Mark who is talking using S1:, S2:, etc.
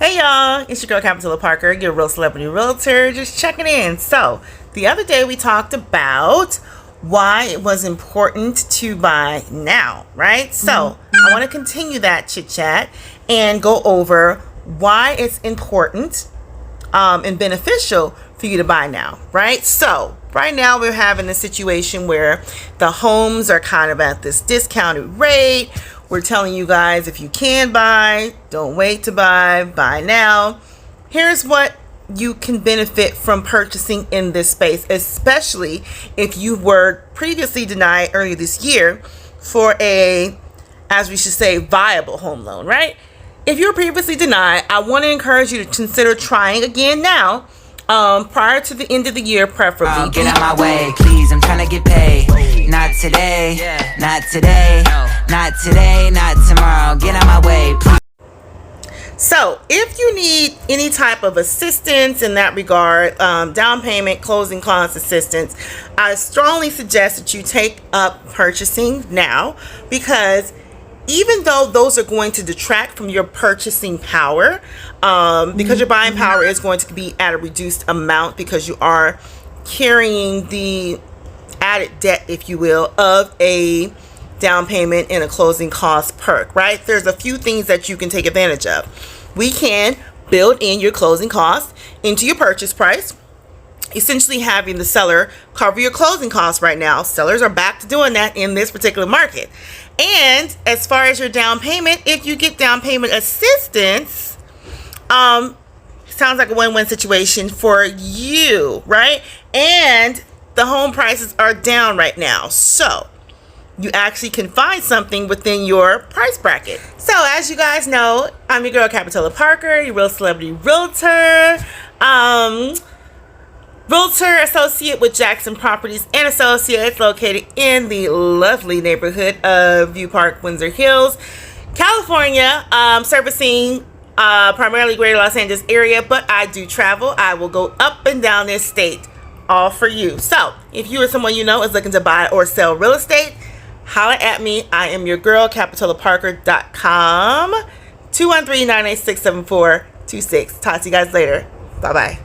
S1: Hey y'all, it's your girl Capitola Parker, your real celebrity realtor, just checking in. So, the other day we talked about why it was important to buy now, right? So, I want to continue that chit chat and go over why it's important and beneficial for you to buy now, right? So, right now we're having a situation where the homes are kind of at this discounted rate. We're telling you guys, if you can buy, don't wait to buy now. Here's what you can benefit from purchasing in this space, especially if you were previously denied earlier this year for a, as we should say, viable home loan, right? If you were previously denied, I want to encourage you to consider trying again now, prior to the end of the year, preferably.
S2: Get out my way, please, I'm trying to get paid. Not today, not today, not today, not tomorrow. Get out my way, please.
S1: So, if you need any type of assistance in that regard, down payment, closing cost assistance, I strongly suggest that you take up purchasing now, because even though those are going to detract from your purchasing power, because your buying power is going to be at a reduced amount because you are carrying the added debt, if you will, of a down payment and a closing cost perk, right? There's a few things that you can take advantage of. We can build in your closing costs into your purchase price, essentially having the seller cover your closing costs right now. Sellers are back to doing that in this particular market. And as far as your down payment, if you get down payment assistance, sounds like a win-win situation for you, right? And the home prices are down right now, so you actually can find something within your price bracket. So as you guys know, I'm your girl Capitola Parker, your real celebrity realtor, realtor associate with Jackson Properties and Associates, located in the lovely neighborhood of View Park, Windsor Hills, California, servicing primarily greater Los Angeles area, but I do travel. I will go up and down this state, all for you. So if you or someone you know is looking to buy or sell real estate, holla at me. I am your girl, CapitolaParker.com, 213-986-7426. Talk to you guys later. Bye-bye.